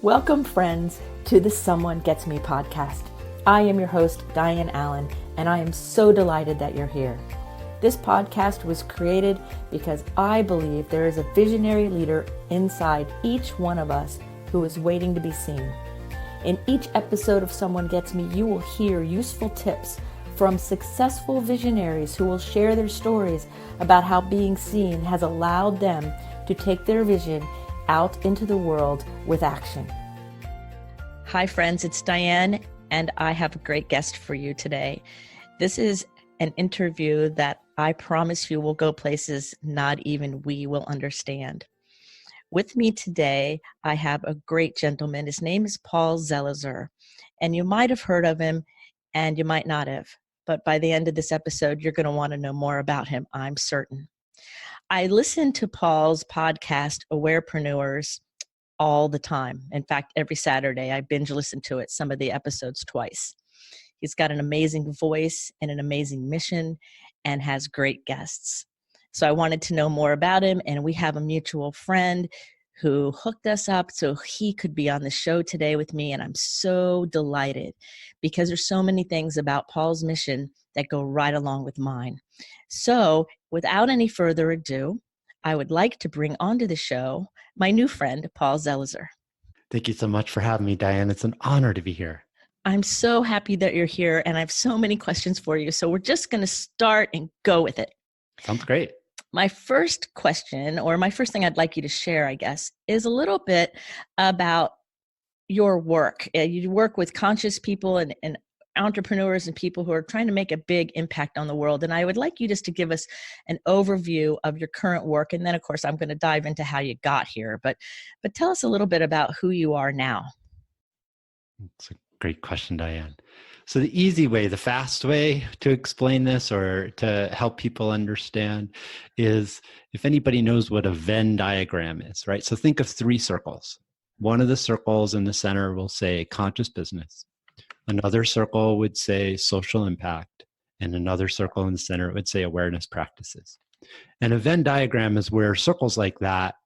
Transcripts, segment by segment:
Welcome, friends, to the Someone Gets Me podcast. I am your host, Dianne A, and I am so delighted that you're here. This podcast was created because I believe there is a visionary leader inside each one of us who is waiting to be seen. In each episode of Someone Gets Me, you will hear useful tips from successful visionaries who will share their stories about how being seen has allowed them to take their vision out into the world with action. Hi friends, it's Dianne, and I have a great guest for you today. This is an interview that I promise you will go places not even we will understand. With me today, I have a great gentleman. His name is Paul Zelizer, and you might have heard of him and you might not have. But by the end of this episode, you're going to want to know more about him, I'm certain. I listen to Paul's podcast, Awarepreneurs, all the time. In fact, every Saturday, I binge listen to it, some of the episodes twice. He's got an amazing voice and an amazing mission and has great guests. So I wanted to know more about him, and we have a mutual friend who hooked us up so he could be on the show today with me, and I'm so delighted because there's so many things about Paul's mission that go right along with mine. So without any further ado, I would like to bring onto the show my new friend, Paul Zelizer. Thank you so much for having me, Dianne. It's an honor to be here. I'm so happy that you're here, and I have so many questions for you. So we're just going to start and go with it. Sounds great. My first question, or my first thing I'd like you to share, I guess, is a little bit about your work. You work with conscious people and entrepreneurs and people who are trying to make a big impact on the world. And I would like you just to give us an overview of your current work. And then, of course, I'm going to dive into how you got here. But tell us a little bit about who you are now. It's a great question, Dianne. So the easy way, the fast way to explain this or to help people understand is if anybody knows what a Venn diagram is, right? So think of three circles. One of the circles in the center will say conscious business. Another circle would say social impact, and another circle in the center would say awareness practices. And a Venn diagram is where circles like that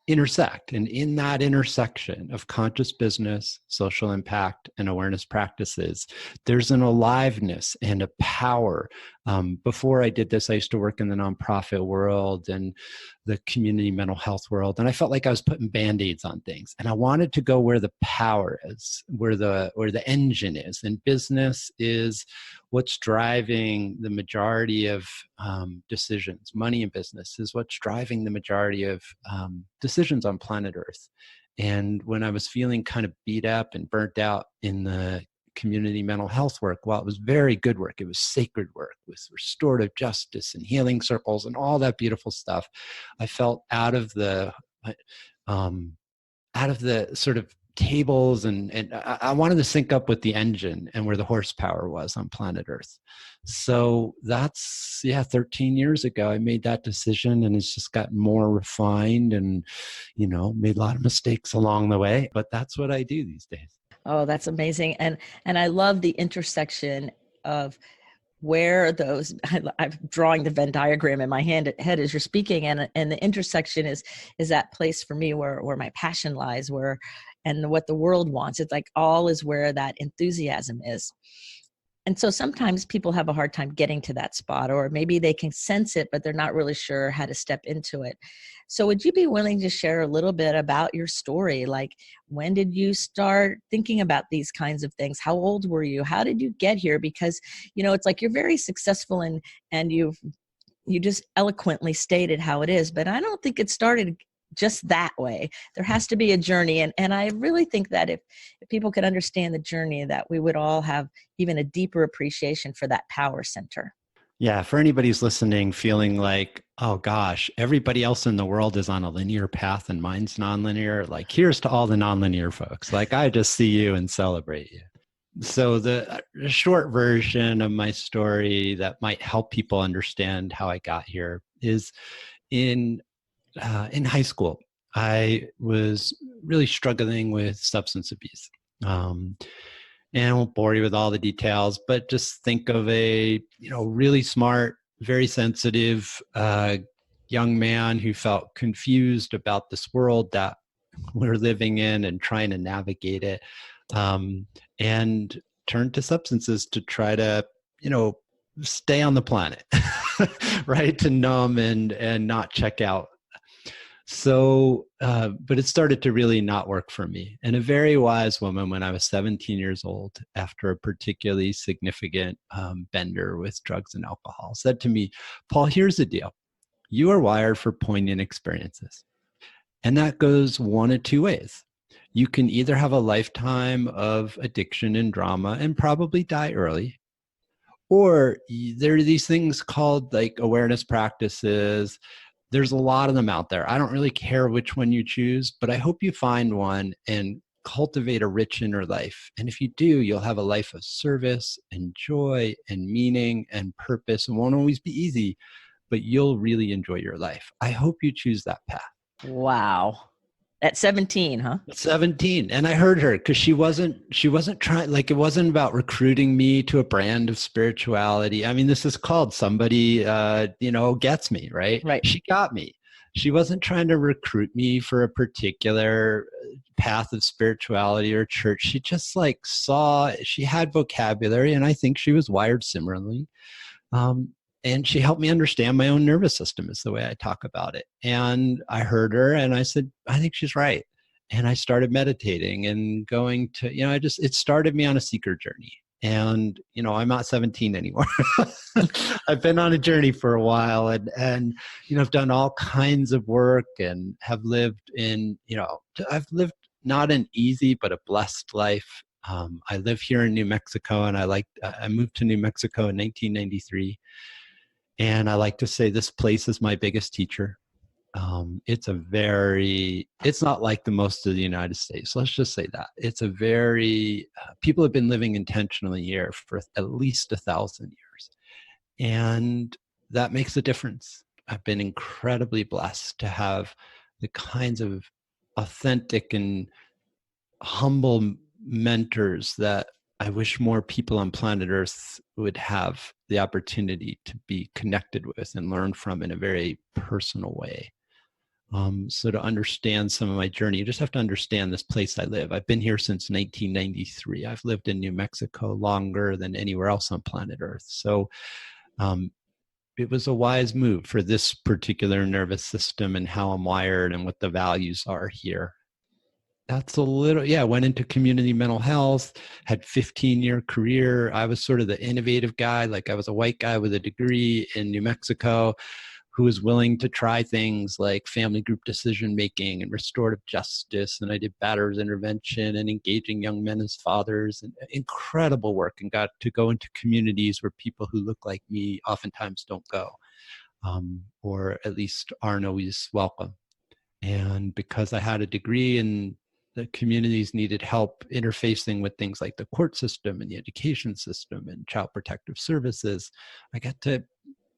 intersect. And in that intersection of conscious business, social impact, and awareness practices, there's an aliveness and a power. Before I did this, I used to work in the nonprofit world and the community mental health world. And I felt like I was putting Band-Aids on things. And I wanted to go where the power is, where the engine is. And business is what's driving the majority of decisions. Money in business is what's driving the majority of decisions on planet Earth. And when I was feeling kind of beat up and burnt out in the community mental health work, while it was very good work, it was sacred work with restorative justice and healing circles and all that beautiful stuff, I felt out of the sort of tables, and I wanted to sync up with the engine and where the horsepower was on planet Earth. So that's 13 years ago I made that decision, and it's just gotten more refined and made a lot of mistakes along the way, but that's what I do these days. Oh, that's amazing. And I love the intersection of where those, I'm drawing the Venn diagram in my head as you're speaking. And the intersection is that place for me where my passion lies, and what the world wants. It's like all is where that enthusiasm is. And so sometimes people have a hard time getting to that spot, or maybe they can sense it, but they're not really sure how to step into it. So would you be willing to share a little bit about your story? Like, when did you start thinking about these kinds of things? How old were you? How did you get here? Because, it's like you're very successful and you just eloquently stated how it is, but I don't think it started just that way. There has to be a journey. And I really think that if people could understand the journey, that we would all have even a deeper appreciation for that power center. Yeah, for anybody who's listening, feeling like, oh gosh, everybody else in the world is on a linear path and mine's nonlinear. Like, here's to all the nonlinear folks. Like, I just see you and celebrate you. So the short version of my story that might help people understand how I got here is in high school, I was really struggling with substance abuse. And I won't bore you with all the details, but just think of a, really smart, very sensitive young man who felt confused about this world that we're living in and trying to navigate it, and turned to substances to try to, stay on the planet, right? To numb and not check out. So, but it started to really not work for me. And a very wise woman, when I was 17 years old, after a particularly significant bender with drugs and alcohol, said to me, Paul, here's the deal. You are wired for poignant experiences. And that goes one of two ways. You can either have a lifetime of addiction and drama and probably die early, or there are these things called like awareness practices. There's a lot of them out there. I don't really care which one you choose, but I hope you find one and cultivate a rich inner life. And if you do, you'll have a life of service and joy and meaning and purpose. It won't always be easy, but you'll really enjoy your life. I hope you choose that path. Wow. At 17, huh? 17. And I heard her because she wasn't trying, like, it wasn't about recruiting me to a brand of spirituality. I mean, this is called somebody, gets me, right? Right. She got me. She wasn't trying to recruit me for a particular path of spirituality or church. She just she had vocabulary, and I think she was wired similarly. And she helped me understand my own nervous system, is the way I talk about it. And I heard her and I said, I think she's right. And I started meditating and going to, it started me on a seeker journey. And, I'm not 17 anymore. I've been on a journey for a while and, I've done all kinds of work and have lived I've lived not an easy, but a blessed life. I live here in New Mexico, and I moved to New Mexico in 1993. And I like to say this place is my biggest teacher. It's not like the most of the United States. Let's just say that. It's people have been living intentionally here for at least 1,000 years. And that makes a difference. I've been incredibly blessed to have the kinds of authentic and humble mentors that I wish more people on planet Earth would have the opportunity to be connected with and learn from in a very personal way. So to understand some of my journey, you just have to understand this place I live. I've been here since 1993. I've lived in New Mexico longer than anywhere else on planet Earth. So it was a wise move for this particular nervous system and how I'm wired and what the values are here. That's went into community mental health, had 15-year career. I was sort of the innovative guy. Like, I was a white guy with a degree in New Mexico who was willing to try things like family group decision-making and restorative justice. And I did batterers intervention and engaging young men as fathers, and incredible work, and got to go into communities where people who look like me oftentimes don't go, or at least aren't always welcome. And because I had a degree in the communities needed help interfacing with things like the court system and the education system and child protective services, I got to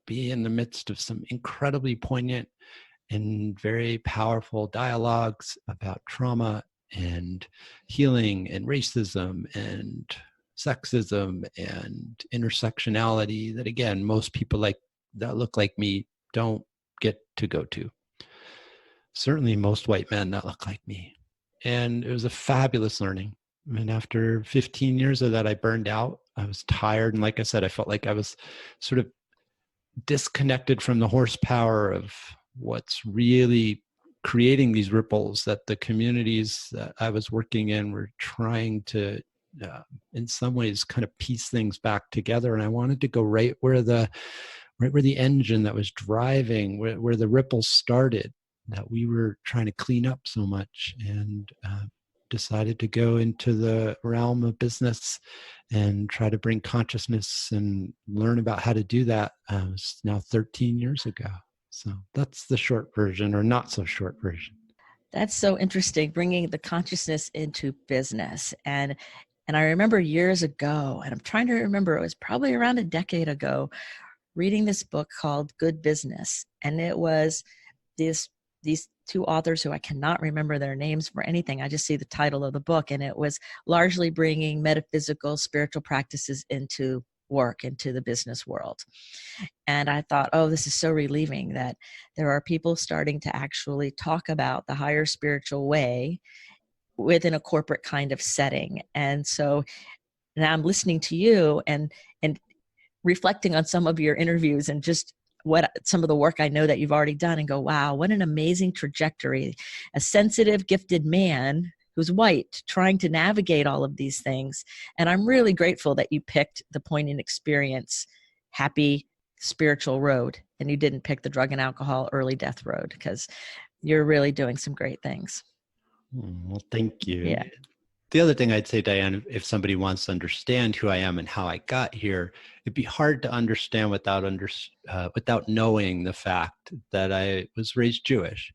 be in the midst of some incredibly poignant and very powerful dialogues about trauma and healing and racism and sexism and intersectionality that, again, most people that look like me don't get to go to. Certainly most white men that look like me. And it was a fabulous learning. And after 15 years of that, I burned out. I was tired. And like I said, I felt like I was sort of disconnected from the horsepower of what's really creating these ripples that the communities that I was working in were trying to, in some ways, kind of piece things back together. And I wanted to go right where the engine that was driving, where the ripples started, that we were trying to clean up so much, and decided to go into the realm of business and try to bring consciousness and learn about how to do that. It's now 13 years ago. So that's the short version, or not so short version. That's so interesting, bringing the consciousness into business. And I remember years ago, and I'm trying to remember, it was probably around a decade ago, reading this book called Good Business. And it was these two authors who I cannot remember their names for anything. I just see the title of the book, and it was largely bringing metaphysical, spiritual practices into work into the business world. And I thought, oh, this is so relieving that there are people starting to actually talk about the higher spiritual way within a corporate kind of setting. And so now I'm listening to you and reflecting on some of your interviews and just what some of the work I know that you've already done, and go, wow, what an amazing trajectory. A sensitive, gifted man who's white, trying to navigate all of these things. And I'm really grateful that you picked the Poignant Experience, happy spiritual road, and you didn't pick the drug and alcohol early death road, because you're really doing some great things. Well, thank you. Yeah. The other thing I'd say, Diane, if somebody wants to understand who I am and how I got here, it'd be hard to understand without knowing the fact that I was raised Jewish,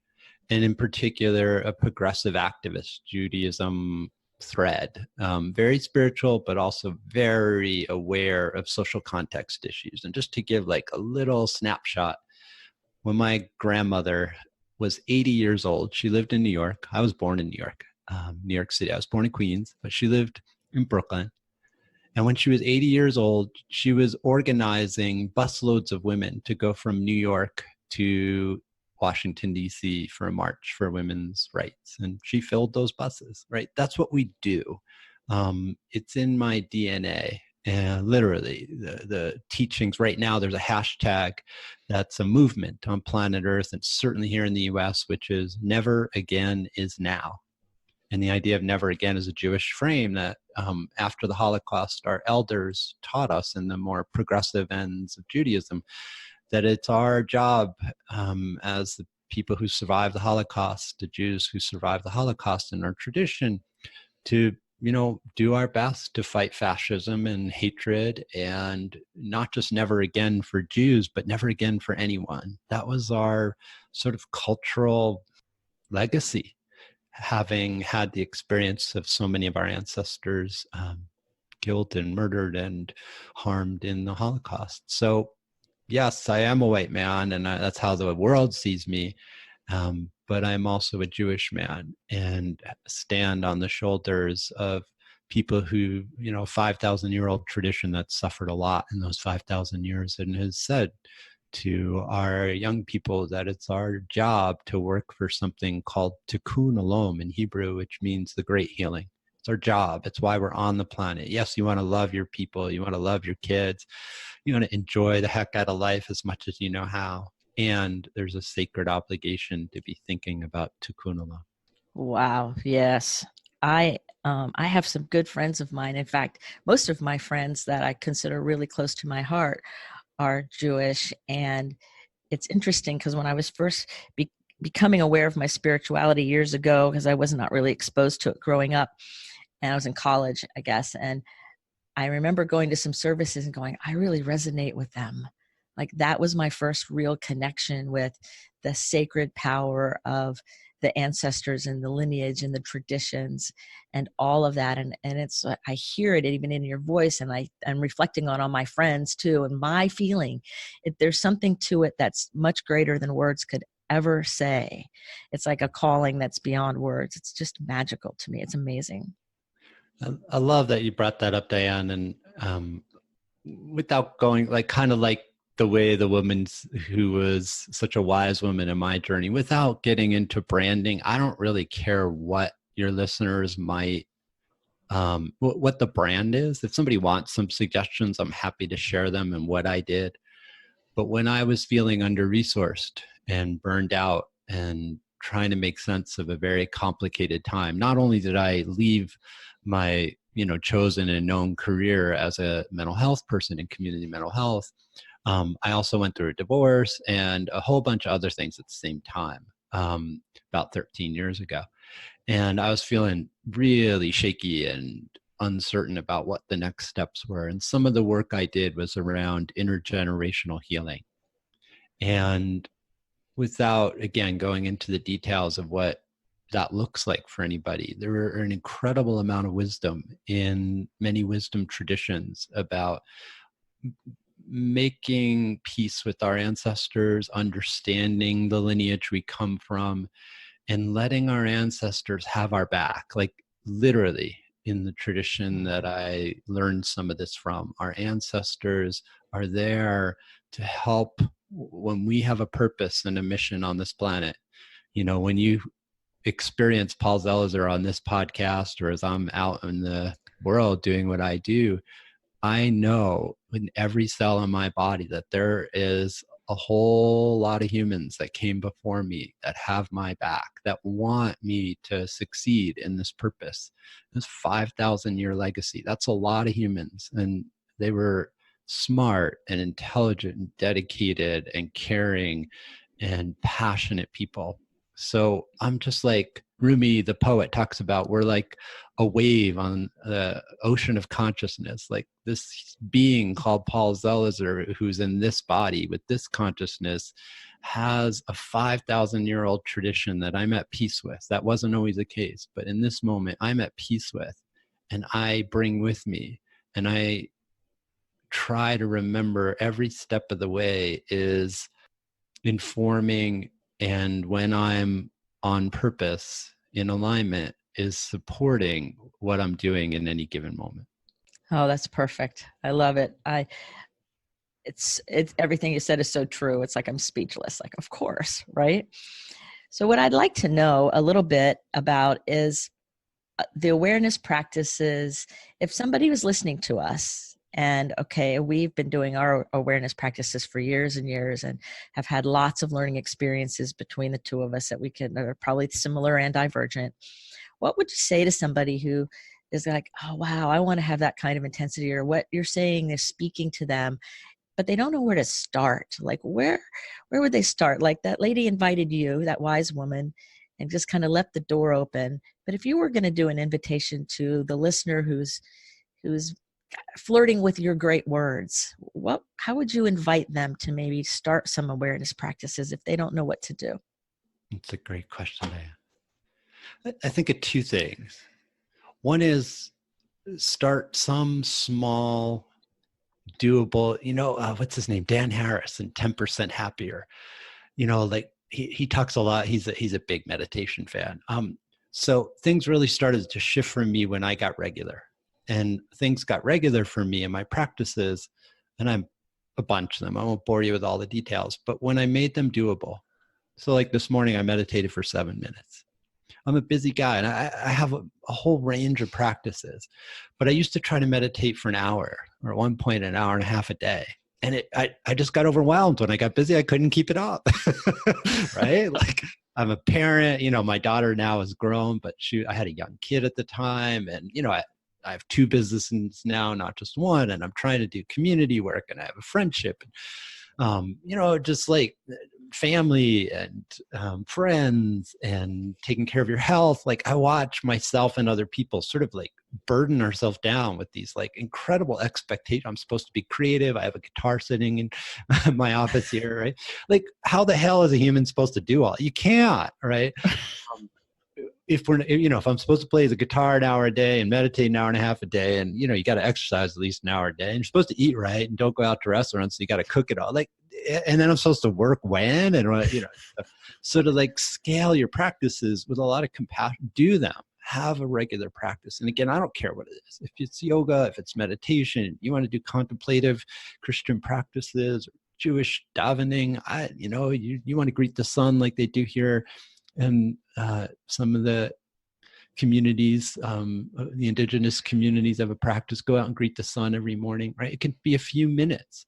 and in particular, a progressive activist Judaism thread. Very spiritual, but also very aware of social context issues. And just to give like a little snapshot, when my grandmother was 80 years old, she lived in New York. I was born in New York City. I was born in Queens, but she lived in Brooklyn. And when she was 80 years old, she was organizing busloads of women to go from New York to Washington, D.C. for a march for women's rights. And she filled those buses, right? That's what we do. It's in my DNA. And literally, the teachings right now, there's a hashtag that's a movement on planet Earth, and certainly here in the US, which is never again is now. And the idea of never again is a Jewish frame that after the Holocaust, our elders taught us in the more progressive ends of Judaism, that it's our job as the people who survived the Holocaust, the Jews who survived the Holocaust in our tradition, to do our best to fight fascism and hatred, and not just never again for Jews, but never again for anyone. That was our sort of cultural legacy, having had the experience of so many of our ancestors killed and murdered and harmed in the Holocaust. So yes, I am a white man, and that's how the world sees me. But I'm also a Jewish man, and stand on the shoulders of people who, 5,000-year-old tradition that suffered a lot in those 5,000 years, and has said to our young people that it's our job to work for something called tikkun olam in Hebrew, which means the great healing. It's our job. It's why we're on the planet. Yes, you want to love your people. You want to love your kids. You want to enjoy the heck out of life as much as you know how. And there's a sacred obligation to be thinking about tikkun olam. Wow. Yes. I have some good friends of mine. In fact, most of my friends that I consider really close to my heart are Jewish. And it's interesting because when I was first becoming aware of my spirituality years ago, because I was not really exposed to it growing up, and I was in college, I guess. And I remember going to some services and going, I really resonate with them. Like that was my first real connection with the sacred power of the ancestors and the lineage and the traditions and all of that. And it's, I hear it even in your voice, and I'm reflecting on all my friends too. And my feeling, there's something to it that's much greater than words could ever say. It's like a calling that's beyond words. It's just magical to me. It's amazing. I love that you brought that up, Diane. And without going kind of like the way the woman who was such a wise woman in my journey, without getting into branding, I don't really care what your listeners might, what the brand is. If somebody wants some suggestions, I'm happy to share them and what I did. But when I was feeling under-resourced and burned out and trying to make sense of a very complicated time, not only did I leave my chosen and known career as a mental health person in community mental health, I also went through a divorce and a whole bunch of other things at the same time, about 13 years ago. And I was feeling really shaky and uncertain about what the next steps were. And some of the work I did was around intergenerational healing. And without, again, going into the details of what that looks like for anybody, there are an incredible amount of wisdom in many wisdom traditions about making peace with our ancestors, understanding the lineage we come from, and letting our ancestors have our back, like literally. in the tradition that I learned some of this from. Our ancestors are there to help when we have a purpose and a mission on this planet. When you experience Paul Zelizer on this podcast, or as I'm out in the world doing what I do, I know in every cell in my body that there is a whole lot of humans that came before me that have my back, that want me to succeed in this purpose. This 5,000-year legacy, that's a lot of humans. And they were smart and intelligent and dedicated and caring and passionate people. So I'm just like Rumi, the poet, talks about, we're like a wave on the ocean of consciousness, like this being called Paul Zelizer, who's in this body with this consciousness, has a 5,000-year-old tradition that I'm at peace with. That wasn't always the case, but in this moment, I'm at peace with, and I bring with me, and I try to remember every step of the way is informing, and when I'm on purpose, in alignment, is supporting what I'm doing in any given moment. Oh, that's perfect. I love it. It's everything you said is so true. It's like I'm speechless. Like, of course, right? So what I'd like to know a little bit about is the awareness practices. If somebody was listening to us and, okay, we've been doing our awareness practices for years and years and have had lots of learning experiences between the two of us that are probably similar and divergent. What would you say to somebody who is like, oh, wow, I want to have that kind of intensity, or what you're saying is speaking to them, but they don't know where to start? Like, where would they start? Like that lady invited you, that wise woman, and just kind of left the door open. But if you were going to do an invitation to the listener who's flirting with your great words, how would you invite them to maybe start some awareness practices if they don't know what to do? It's a great question, Diane. I think of two things. One is start some small, doable, what's his name? Dan Harris and 10% Happier. Like he talks a lot. He's a big meditation fan. So things really started to shift for me when I got regular. And things got regular for me in my practices, and I'm a bunch of them. I won't bore you with all the details, but when I made them doable. So like this morning, I meditated for 7 minutes. I'm a busy guy, and I have a whole range of practices, but I used to try to meditate for an hour, or at one point, an hour and a half a day. And I just got overwhelmed when I got busy. I couldn't keep it up, right? Like I'm a parent, my daughter now is grown, but I had a young kid at the time. And, I have 2 businesses now, not just one. And I'm trying to do community work, and I have a friendship, just like family and friends, and taking care of your health. Like I watch myself and other people sort of like burden ourselves down with these like incredible expectations. I'm supposed to be creative. I have a guitar sitting in my office here, right? Like how the hell is a human supposed to do all? You can't, right? If I'm supposed to play the guitar an hour a day and meditate an hour and a half a day, and you got to exercise at least an hour a day, and you're supposed to eat right and don't go out to restaurants, so you got to cook it all. Like, and then I'm supposed to work when, and so to like scale your practices with a lot of compassion, do them, have a regular practice. And again, I don't care what it is. If it's yoga, if it's meditation, you want to do contemplative Christian practices, or Jewish davening, you want to greet the sun like they do here. And some of the communities, the indigenous communities have a practice, go out and greet the sun every morning, right? It can be a few minutes,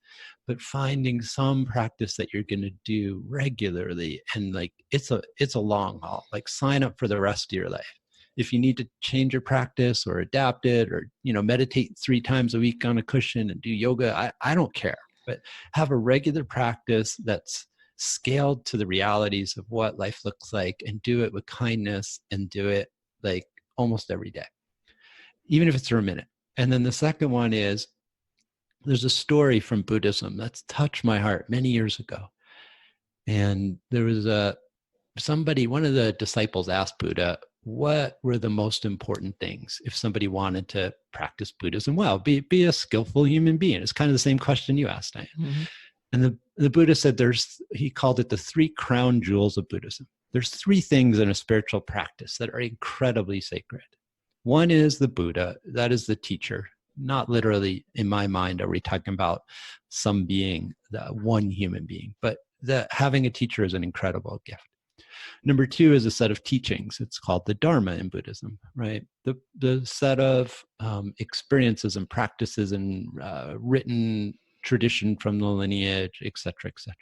but finding some practice that you're going to do regularly. And like, it's a long haul, like sign up for the rest of your life. If you need to change your practice or adapt it, or, meditate 3 times a week on a cushion and do yoga, I don't care, but have a regular practice that's scaled to the realities of what life looks like, and do it with kindness, and do it like almost every day, even if it's for a minute. And then the second one is, there's a story from Buddhism that's touched my heart many years ago. And there was one of the disciples asked Buddha, what were the most important things if somebody wanted to practice Buddhism well, be a skillful human being? It's kind of the same question you asked, Diane. Mm-hmm. And the Buddha said he called it the 3 crown jewels of Buddhism. There's 3 things in a spiritual practice that are incredibly sacred. One is the Buddha, that is the teacher. Not literally, in my mind, are we talking about some being, one human being, but having a teacher is an incredible gift. Number two is a set of teachings. It's called the Dharma in Buddhism, right? The set of experiences and practices and written tradition from the lineage, et cetera, et cetera.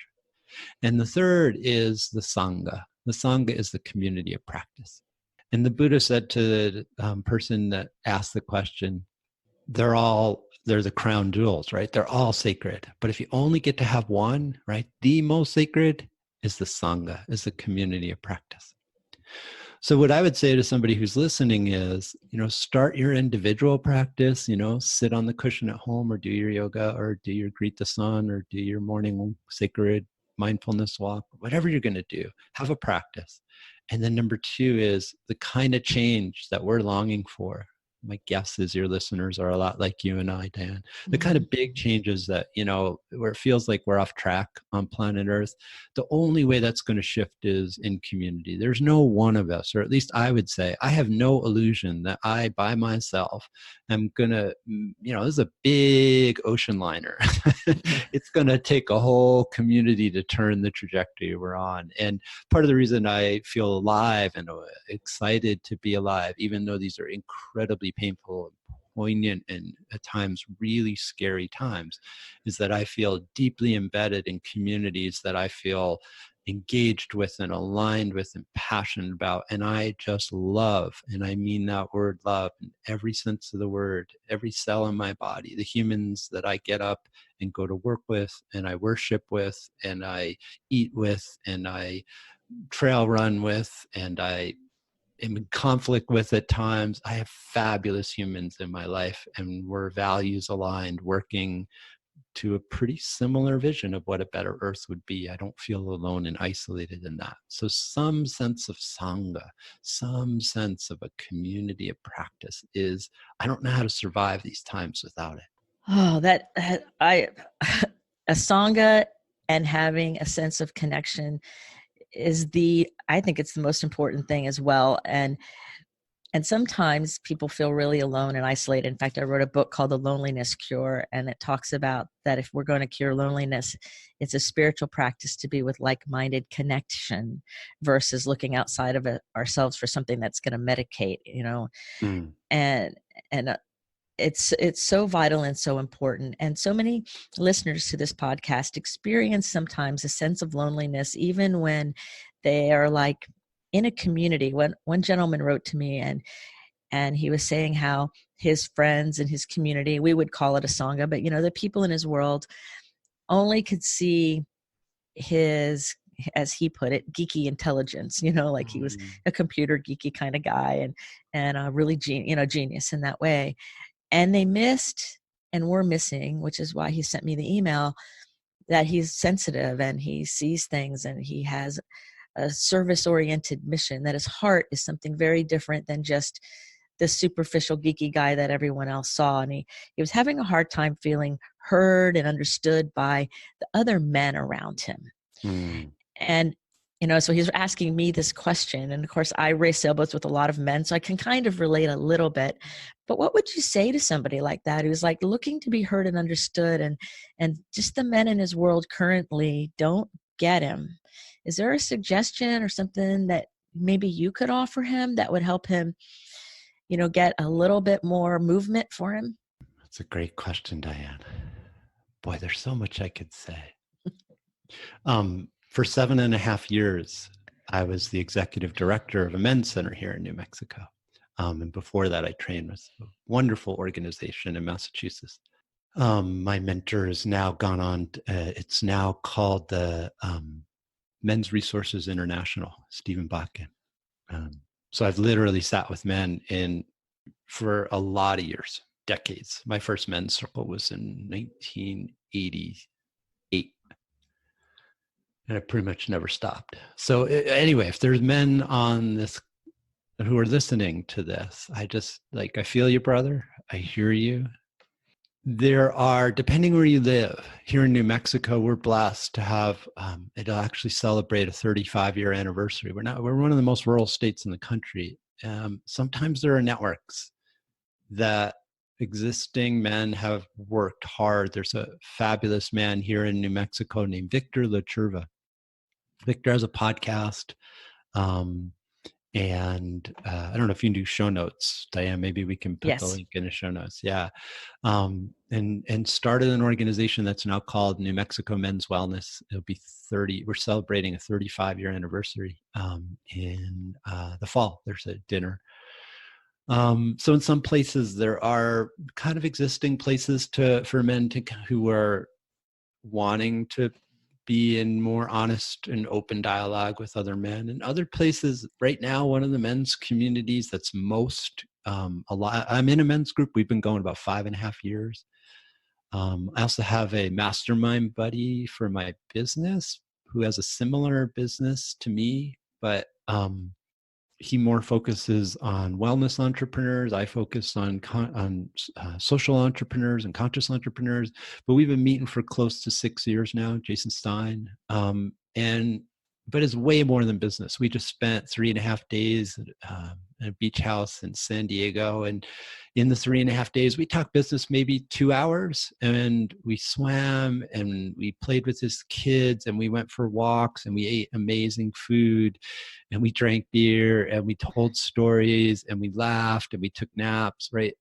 And the third is the Sangha. The Sangha is the community of practice. And the Buddha said to the person that asked the question, they're the crown jewels, right? They're all sacred. But if you only get to have one, right, the most sacred is the Sangha, is the community of practice. So what I would say to somebody who's listening is, start your individual practice, sit on the cushion at home or do your yoga or do your greet the sun or do your morning sacred mindfulness walk, whatever you're going to do, have a practice. And then number two is the kind of change that we're longing for. My guess is your listeners are a lot like you and I, Dan. The kind of big changes that, where it feels like we're off track on planet Earth, the only way that's going to shift is in community. There's no one of us, or at least I would say, I have no illusion that I, by myself, am going to, this is a big ocean liner. It's going to take a whole community to turn the trajectory we're on. And part of the reason I feel alive and excited to be alive, even though these are incredibly painful, poignant, and at times really scary times, is that I feel deeply embedded in communities that I feel engaged with and aligned with and passionate about. And I just love, and I mean that word love in every sense of the word, every cell in my body, the humans that I get up and go to work with and I worship with and I eat with and I trail run with and I am in conflict with at times. I have fabulous humans in my life and we're values aligned, working to a pretty similar vision of what a better earth would be. I don't feel alone and isolated in that. So some sense of Sangha, some sense of a community of practice is, I don't know how to survive these times without it. Oh, a Sangha and having a sense of connection is I think it's the most important thing as well. And sometimes people feel really alone and isolated. In fact, I wrote a book called The Loneliness Cure, and it talks about that if we're going to cure loneliness, it's a spiritual practice to be with like-minded connection versus looking outside of ourselves for something that's going to medicate, and it's so vital and so important. And so many listeners to this podcast experience sometimes a sense of loneliness, even when they are like in a community. One gentleman wrote to me and he was saying how his friends and his community, we would call it a Sangha, but the people in his world only could see his, as he put it, geeky intelligence, like he was a computer geeky kind of guy and a really genius in that way. And they missed and were missing, which is why he sent me the email, that he's sensitive and he sees things and he has a service-oriented mission, that his heart is something very different than just the superficial geeky guy that everyone else saw. And he was having a hard time feeling heard and understood by the other men around him. And so he's asking me this question. And of course, I race sailboats with a lot of men, so I can kind of relate a little bit. But what would you say to somebody like that who's like looking to be heard and understood, and just the men in his world currently don't get him? Is there a suggestion or something that maybe you could offer him that would help him, get a little bit more movement for him? That's a great question, Diane. Boy, there's so much I could say. For 7.5 years, I was the executive director of a men's center here in New Mexico. And before that, I trained with a wonderful organization in Massachusetts. My mentor has now gone on, it's now called the Men's Resources International, Stephen Botkin. So I've literally sat with men for a lot of years, decades. My first men's circle was in 1988. And I pretty much never stopped. So anyway, if there's men on this who are listening to this, I feel you, brother. I hear you. There are, depending where you live, here in New Mexico, we're blessed to have, it'll actually celebrate a 35-year anniversary. We're one of the most rural states in the country. Sometimes there are networks that existing men have worked hard. There's a fabulous man here in New Mexico named Victor LaCurva. Victor has a podcast. And I don't know if you can do show notes, Diane. Maybe we can put the Yes. link in the show notes. Yeah, and started an organization that's now called New Mexico Men's Wellness. It'll be 30. We're celebrating a 35-year anniversary in the fall. There's a dinner. So in some places there are kind of existing places for men who are wanting to be in more honest and open dialogue with other men. And other places right now, one of the men's communities that's most a lot. I'm in a men's group. We've been going about 5.5 years. I also have a mastermind buddy for my business who has a similar business to me, but he more focuses on wellness entrepreneurs. I focus on social entrepreneurs and conscious entrepreneurs. But we've been meeting for close to 6 years now, Jason Stein. But it's way more than business. We just spent 3.5 days at a beach house in San Diego. And in the 3.5 days, we talked business maybe 2 hours, and we swam and we played with his kids and we went for walks and we ate amazing food and we drank beer and we told stories and we laughed and we took naps, right?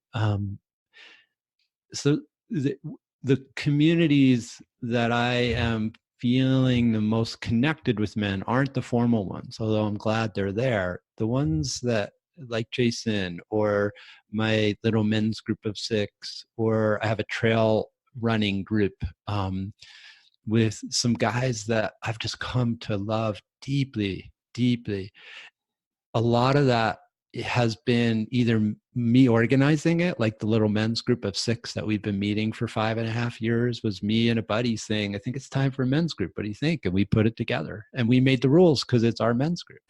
So the communities that I am feeling the most connected with men aren't the formal ones, although I'm glad they're there. The ones that, like Jason, or my little men's group of 6, or I have a trail running group with some guys that I've just come to love deeply, deeply. A lot of that has been either me organizing it, like the little men's group of 6 that we've been meeting for 5.5 years was me and a buddy saying, I think it's time for a men's group. What do you think? And we put it together and we made the rules because it's our men's group.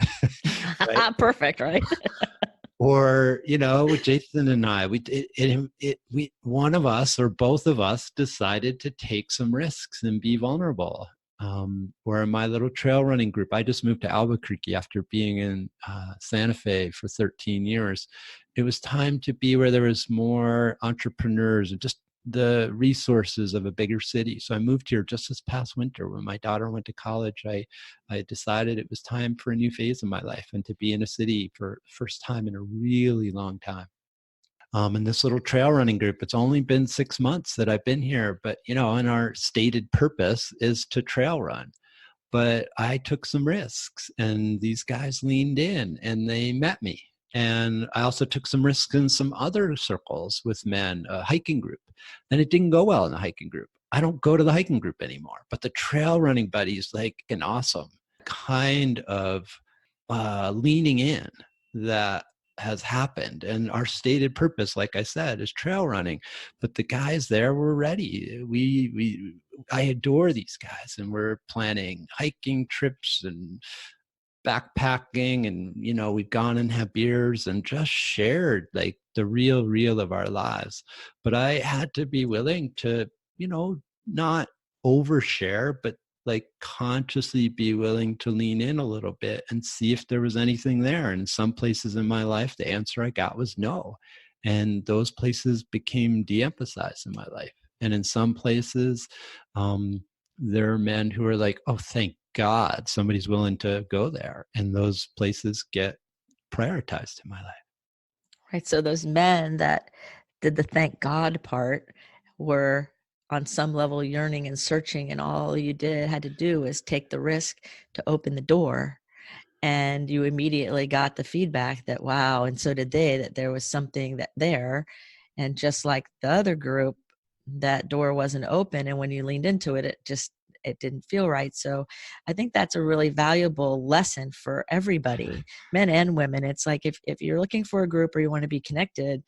Right? Perfect, right? Or, with Jason and I, one of us or both of us decided to take some risks and be vulnerable. Or in my little trail running group, I just moved to Albuquerque after being in Santa Fe for 13 years. It was time to be where there was more entrepreneurs and just the resources of a bigger city. So I moved here just this past winter when my daughter went to college. I decided it was time for a new phase in my life and to be in a city for the first time in a really long time. In this little trail running group, it's only been 6 months that I've been here, but and our stated purpose is to trail run. But I took some risks and these guys leaned in and they met me. And I also took some risks in some other circles with men, a hiking group, and it didn't go well in the hiking group. I don't go to the hiking group anymore, but the trail running buddy is like an awesome kind of leaning in that has happened. And our stated purpose, like I said, is trail running. But the guys there were ready. I adore these guys, and we're planning hiking trips and backpacking, and we've gone and had beers and just shared like the real of our lives. But I had to be willing to not overshare, but like consciously be willing to lean in a little bit and see if there was anything there. And some places in my life, the answer I got was no. And those places became de-emphasized in my life. And in some places, there are men who are like, oh, thank God somebody's willing to go there. And those places get prioritized in my life. Right. So those men that did the thank God part were on some level yearning and searching, and all you had to do is take the risk to open the door, and you immediately got the feedback that wow, and so did they, that there was something there. And just like the other group, that door wasn't open, and when you leaned into it, it didn't feel right. So I think that's a really valuable lesson for everybody, men and women. It's like if you're looking for a group or you want to be connected,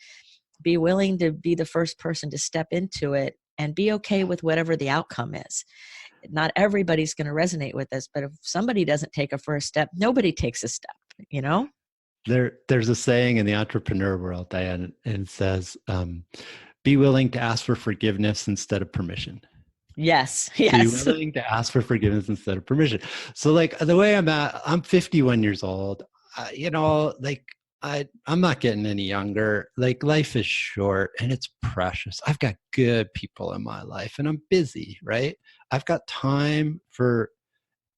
be willing to be the first person to step into it and be okay with whatever the outcome is. Not everybody's going to resonate with us, but if somebody doesn't take a first step, nobody takes a step, There's a saying in the entrepreneur world, Diane, and it says, be willing to ask for forgiveness instead of permission. Yes. Be willing to ask for forgiveness instead of permission. So like the way I'm 51 years old, like I'm not getting any younger. Like, life is short and it's precious. I've got good people in my life and I'm busy, right? I've got time for,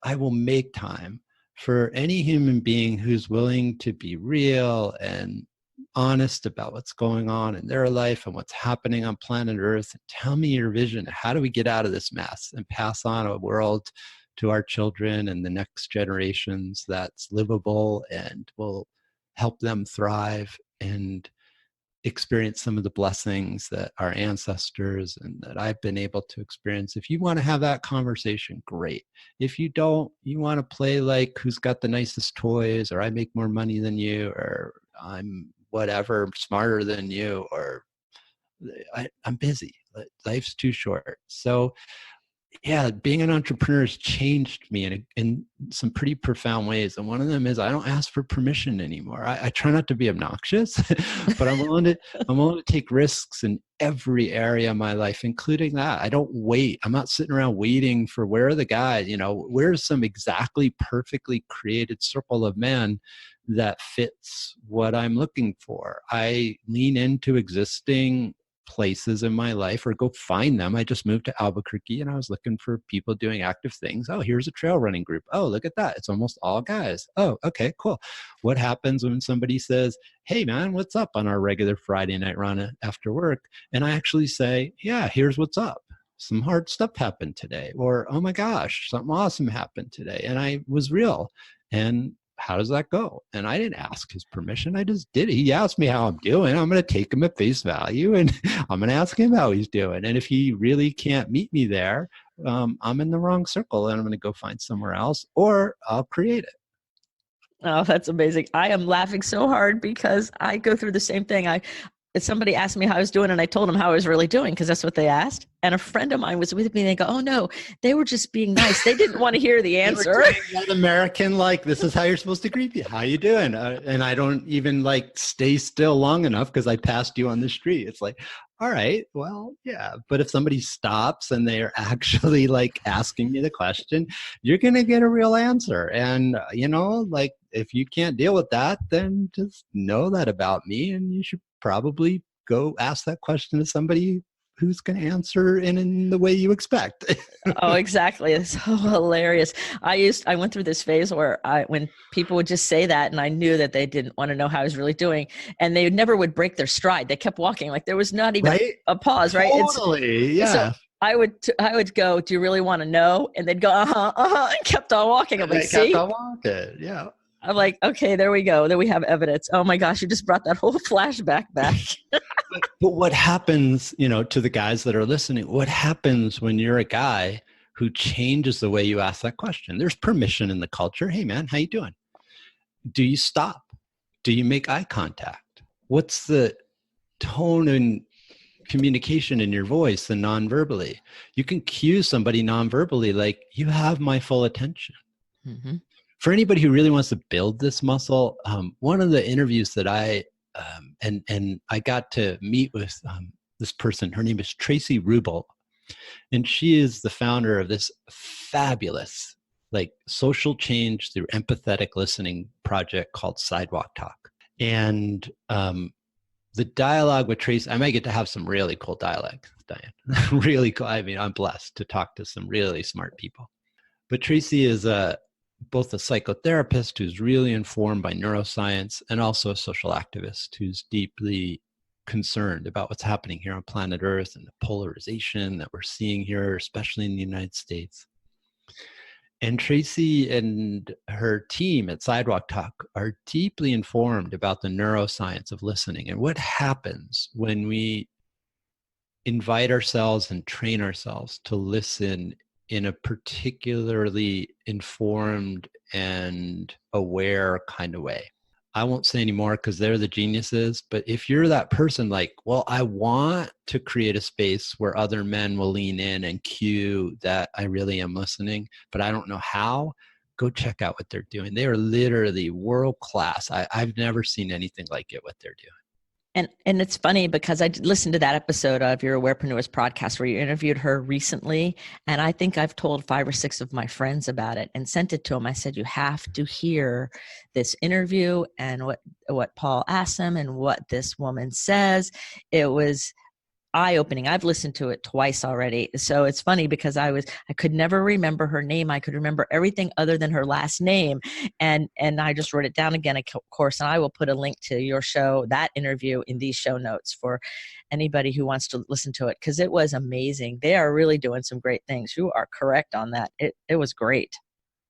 I will make time for any human being who's willing to be real and honest about what's going on in their life and what's happening on planet Earth. And tell me your vision. How do we get out of this mess and pass on a world to our children and the next generations that's livable and will help them thrive and experience some of the blessings that our ancestors and that I've been able to experience. If you want to have that conversation, great. If you don't, you want to play like who's got the nicest toys, or I make more money than you, or I'm whatever smarter than you, or I'm busy. Life's too short. So yeah, being an entrepreneur has changed me in some pretty profound ways. And one of them is I don't ask for permission anymore. I try not to be obnoxious, but I'm willing to take risks in every area of my life, including that. I don't wait. I'm not sitting around waiting for where are the guys, where's some exactly perfectly created circle of men that fits what I'm looking for. I lean into existing places in my life or go find them. I just moved to Albuquerque and I was looking for people doing active things. Oh, here's a trail running group. Oh, look at that. It's almost all guys. Oh, okay, cool. What happens when somebody says, hey man, what's up on our regular Friday night run after work? And I actually say, yeah, here's what's up. Some hard stuff happened today. Or, oh my gosh, something awesome happened today. And I was real. And how does that go? And I didn't ask his permission. I just did it. He asked me how I'm doing. I'm going to take him at face value and I'm going to ask him how he's doing. And if he really can't meet me there, I'm in the wrong circle and I'm going to go find somewhere else, or I'll create it. Oh, that's amazing. I am laughing so hard because I go through the same thing. Somebody asked me how I was doing and I told them how I was really doing because that's what they asked. And a friend of mine was with me and they go, oh no, they were just being nice. They didn't want to hear the answer. That American, like, this is how you're supposed to greet you. How you doing? And I don't even stay still long enough because I passed you on the street. It's like, all right, well, yeah. But if somebody stops and they're actually asking me the question, you're going to get a real answer. And, if you can't deal with that, then just know that about me. And you should probably go ask that question to somebody who's going to answer in the way you expect. Oh, exactly. It's so hilarious. I went through this phase where when people would just say that and I knew that they didn't want to know how I was really doing and they never would break their stride. They kept walking like there was not even a pause, right? Totally. Yeah. So I would go, do you really want to know? And they'd go, and kept on walking. I'm like, see? Kept on walking. Yeah. I'm like, okay, there we go. Then we have evidence. Oh my gosh, you just brought that whole flashback back. But what happens, to the guys that are listening, what happens when you're a guy who changes the way you ask that question? There's permission in the culture. Hey man, how you doing? Do you stop? Do you make eye contact? What's the tone and communication in your voice and non-verbally? You can cue somebody non-verbally, like, you have my full attention. Mm-hmm. For anybody who really wants to build this muscle, one of the interviews that I got to meet with this person, her name is Tracy Rubel, and she is the founder of this fabulous social change through empathetic listening project called Sidewalk Talk. And the dialogue with Tracy, I might get to have some really cool dialogue, Diane. Really cool. I mean, I'm blessed to talk to some really smart people. But Tracy is both a psychotherapist who's really informed by neuroscience and also a social activist who's deeply concerned about what's happening here on planet Earth and the polarization that we're seeing here, especially in the United States. And Tracy and her team at Sidewalk Talk are deeply informed about the neuroscience of listening and what happens when we invite ourselves and train ourselves to listen in a particularly informed and aware kind of way. I won't say any more because they're the geniuses, but if you're that person I want to create a space where other men will lean in and cue that I really am listening, but I don't know how, go check out what they're doing. They are literally world class. I've never seen anything like it, what they're doing. And it's funny because I listened to that episode of your Awarepreneurs podcast where you interviewed her recently, and I think I've told 5 or 6 of my friends about it and sent it to them. I said, you have to hear this interview and what Paul asked them and what this woman says. It was eye-opening. I've listened to it twice already. So it's funny because I could never remember her name. I could remember everything other than her last name. And I just wrote it down again, of course, and I will put a link to your show, that interview, in these show notes for anybody who wants to listen to it, because it was amazing. They are really doing some great things. You are correct on that. It was great.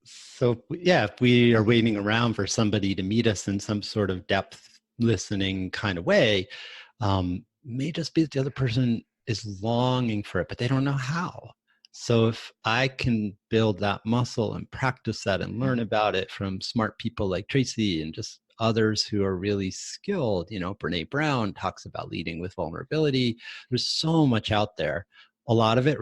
So yeah, if we are waiting around for somebody to meet us in some sort of depth listening kind of way, may just be that the other person is longing for it, but they don't know how. So if I can build that muscle and practice that and learn about it from smart people like Tracy and just others who are really skilled, Brene Brown talks about leading with vulnerability. There's so much out there. A lot of it,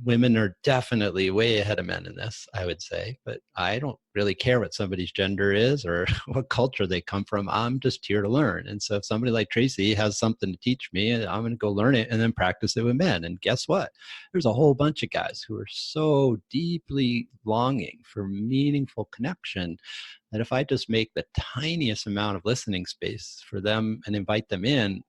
women are definitely way ahead of men in this, I would say, but I don't really care what somebody's gender is or what culture they come from. I'm just here to learn. And so if somebody like Tracy has something to teach me, I'm going to go learn it and then practice it with men. And guess what? There's a whole bunch of guys who are so deeply longing for meaningful connection that if I just make the tiniest amount of listening space for them and invite them in,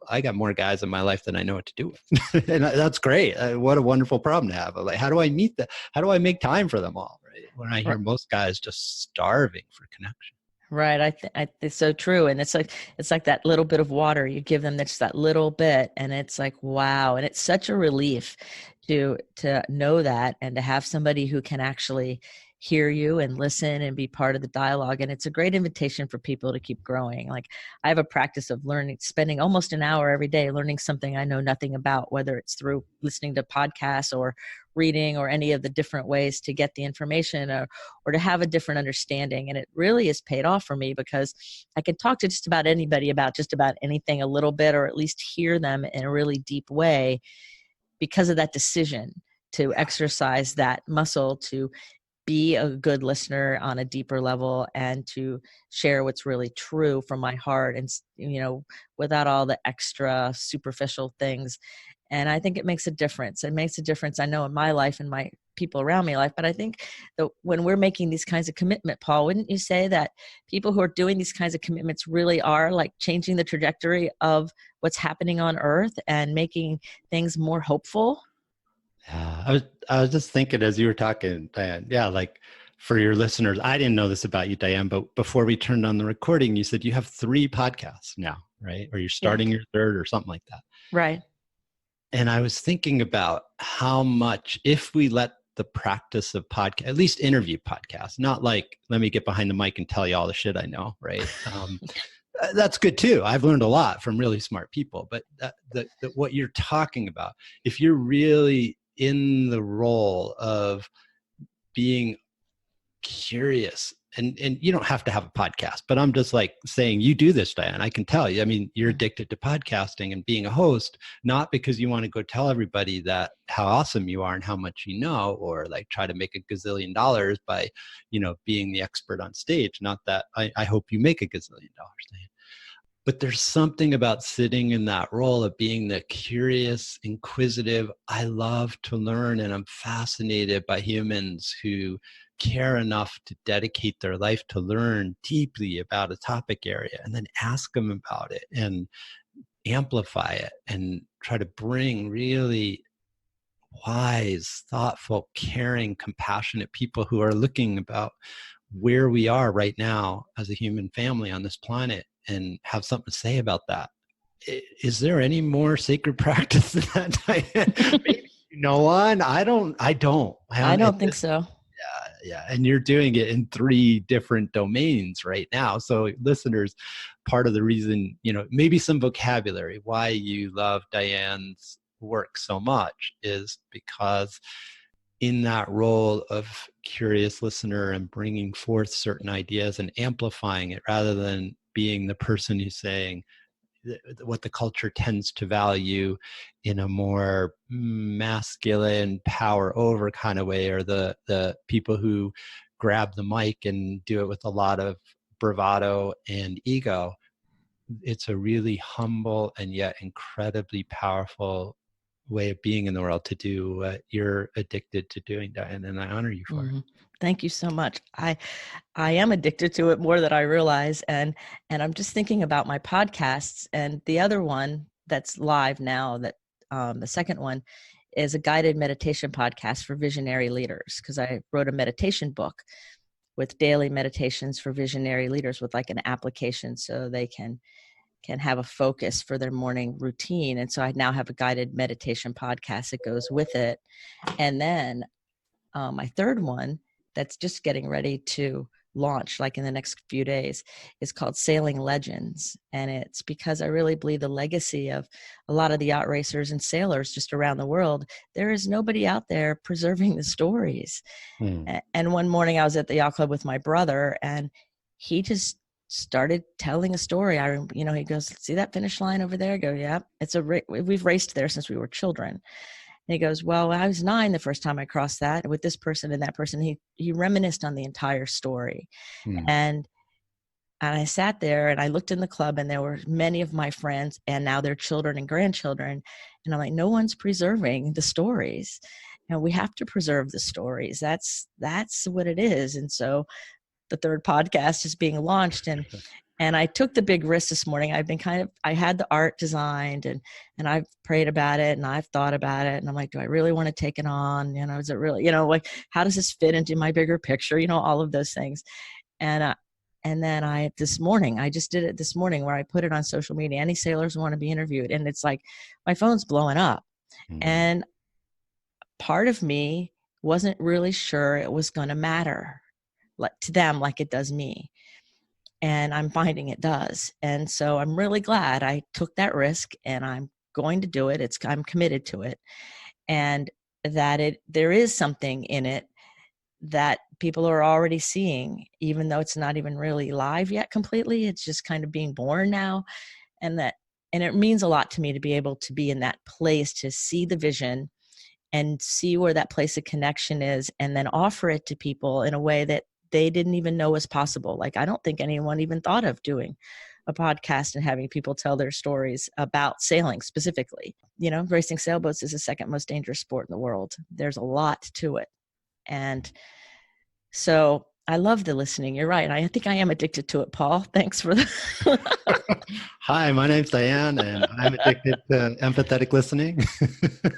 I got more guys in my life than I know what to do with. And that's great. What a wonderful problem to have. Like, how do I meet that? How do I make time for them all? Right. When I hear most guys just starving for connection. Right. It's so true. And it's like that little bit of water you give them, that's that little bit. And it's like, wow. And it's such a relief to know that and to have somebody who can actually hear you and listen and be part of the dialogue. And it's a great invitation for people to keep growing. Like, I have a practice of spending almost an hour every day learning something I know nothing about, whether it's through listening to podcasts or reading or any of the different ways to get the information or to have a different understanding. And it really has paid off for me because I can talk to just about anybody about just about anything a little bit, or at least hear them in a really deep way because of that decision to exercise that muscle, to be a good listener on a deeper level and to share what's really true from my heart and, without all the extra superficial things. And I think it makes a difference. It makes a difference, I know, in my life and my people around me life. But I think that when we're making these kinds of commitment, Paul, wouldn't you say that people who are doing these kinds of commitments really are like changing the trajectory of what's happening on Earth and making things more hopeful? Yeah, I was just thinking as you were talking, Dianne. Yeah, like for your listeners, I didn't know this about you, Dianne, but before we turned on the recording, you said you have 3 podcasts now, right? Or you're starting your 3rd or something like that. Right. And I was thinking about how much, if we let the practice of podcast, at least interview podcasts, not like, let me get behind the mic and tell you all the shit I know, right? That's good too. I've learned a lot from really smart people, but what you're talking about, if you're really in the role of being curious, and you don't have to have a podcast, but I'm just like saying you do this, Dianne. I can tell you, I mean, you're addicted to podcasting and being a host, not because you want to go tell everybody that how awesome you are and how much you know, or like try to make a gazillion dollars by, being the expert on stage. Not that I hope you make a gazillion dollars, Dianne. But there's something about sitting in that role of being the curious, inquisitive, I love to learn, and I'm fascinated by humans who care enough to dedicate their life to learn deeply about a topic area and then ask them about it and amplify it and try to bring really wise, thoughtful, caring, compassionate people who are looking about where we are right now as a human family on this planet and have something to say about that. Is there any more sacred practice than that, Dianne? Maybe one. I don't think so. Yeah. And you're doing it in 3 different domains right now. So listeners, part of the reason, maybe some vocabulary, why you love Dianne's work so much is because in that role of curious listener and bringing forth certain ideas and amplifying it rather than being the person who's saying what the culture tends to value in a more masculine power over kind of way, or the people who grab the mic and do it with a lot of bravado and ego. it's a really humble and yet incredibly powerful way of being in the world to do what you're addicted to doing, Dianne, and I honor you for it. Thank you so much. I am addicted to it more than I realize. And I'm just thinking about my podcasts, and the other one that's live now, that the second one is a guided meditation podcast for visionary leaders, because I wrote a meditation book with daily meditations for visionary leaders with like an application so they can have a focus for their morning routine. And so I now have a guided meditation podcast that goes with it. And then my third one that's just getting ready to launch like in the next few days is called Sailing Legends. And it's because I really believe the legacy of a lot of the yacht racers and sailors just around the world, there is nobody out there preserving the stories. And one morning I was at the yacht club with my brother, and he just started telling a story. He goes, "See that finish line over there?" I go, "Yeah, we've raced there since we were children." And he goes, "Well, I was 9 the first time I crossed that with this person and that person." He reminisced on the entire story. And I sat there and I looked in the club, and there were many of my friends and now their children and grandchildren. And I'm like, no one's preserving the stories. And we have to preserve the stories. That's what it is. And so the third podcast is being launched, and I took the big risk this morning. I had the art designed, and I've prayed about it, and I've thought about it, and I'm like, do I really want to take it on? Is it really, like, how does this fit into my bigger picture? All of those things. And then this morning, I just did it this morning where I put it on social media. Any sailors want to be interviewed? And it's like, my phone's blowing up. And part of me wasn't really sure it was going to matter to them like it does me. And I'm finding it does. And so I'm really glad I took that risk, and I'm going to do it. I'm committed to it. And that there is something in it that people are already seeing, even though it's not even really live yet completely. It's just kind of being born now. And it means a lot to me to be able to be in that place, to see the vision and see where that place of connection is, and then offer it to people in a way that they didn't even know was possible. Like, I don't think anyone even thought of doing a podcast and having people tell their stories about sailing specifically. Racing sailboats is the second most dangerous sport in the world. There's a lot to it. And so I love the listening. You're right. I think I am addicted to it, Paul. Thanks for that. Hi, my name's Dianne, and I'm addicted to empathetic listening.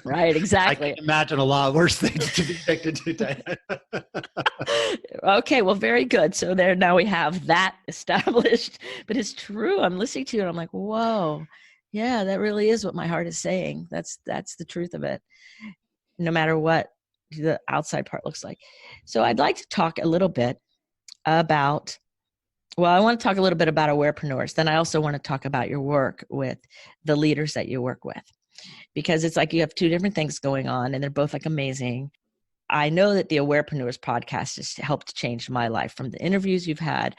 Right, exactly. I can imagine a lot worse things to be addicted to, Dianne. Okay, well, very good. So now we have that established. But it's true. I'm listening to it. I'm like, whoa, yeah, that really is what my heart is saying. That's the truth of it, no matter what the outside part looks like. So I'd like to talk a little bit about, I want to talk a little bit about Awarepreneurs. Then I also want to talk about your work with the leaders that you work with, because it's like you have two different things going on, and they're both like amazing. I know that the Awarepreneurs podcast has helped change my life, from the interviews you've had,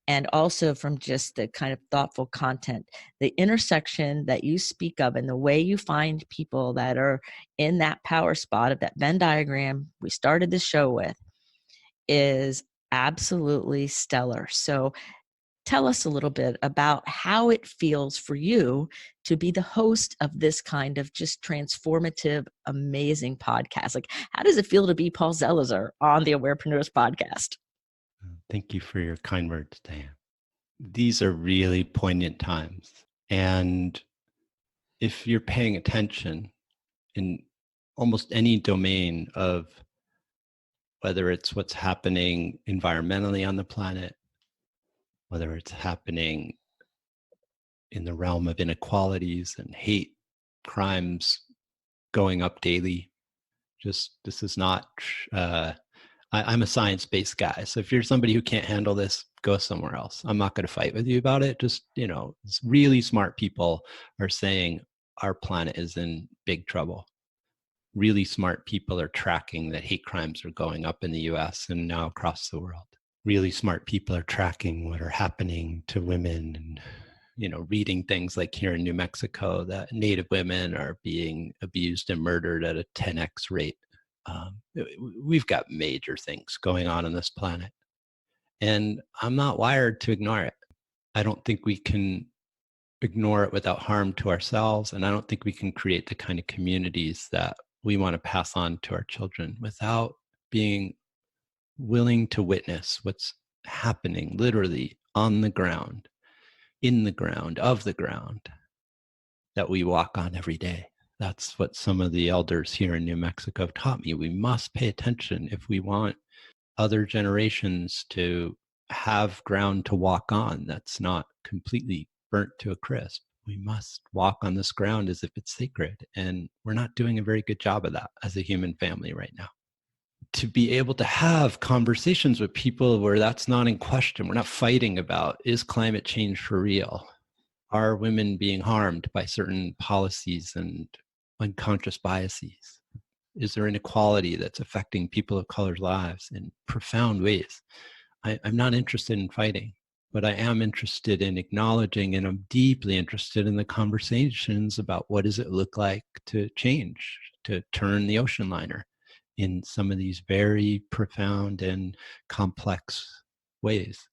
and also from just the kind of thoughtful content. The intersection that you speak of and the way you find people that are in that power spot of that Venn diagram we started the show with is absolutely stellar. So tell us a little bit about how it feels for you to be the host of this kind of just transformative, amazing podcast. Like, how does it feel to be Paul Zelizer on the Awarepreneurs podcast? Thank you for your kind words, Dianne. These are really poignant times. And if you're paying attention in almost any domain of whether it's what's happening environmentally on the planet, whether it's happening in the realm of inequalities and hate crimes going up daily, this is not, I'm a science-based guy. So if you're somebody who can't handle this, go somewhere else. I'm not going to fight with you about it. Just, really smart people are saying our planet is in big trouble. Really smart people are tracking that hate crimes are going up in the US and now across the world. Really smart people are tracking what are happening to women, and reading things like here in New Mexico that Native women are being abused and murdered at a 10x rate. We've got major things going on this planet, and I'm not wired to ignore it. I don't think we can ignore it without harm to ourselves. And I don't think we can create the kind of communities that we want to pass on to our children without being willing to witness what's happening literally on the ground, in the ground, of the ground that we walk on every day. That's what some of the elders here in New Mexico have taught me. We must pay attention if we want other generations to have ground to walk on that's not completely burnt to a crisp. We must walk on this ground as if it's sacred. And we're not doing a very good job of that as a human family right now. To be able to have conversations with people where that's not in question, we're not fighting about, is climate change for real? Are women being harmed by certain policies and unconscious biases? Is there inequality that's affecting people of color's lives in profound ways? I'm not interested in fighting, but I am interested in acknowledging, and I'm deeply interested in the conversations about what does it look like to change, to turn the ocean liner in some of these very profound and complex ways.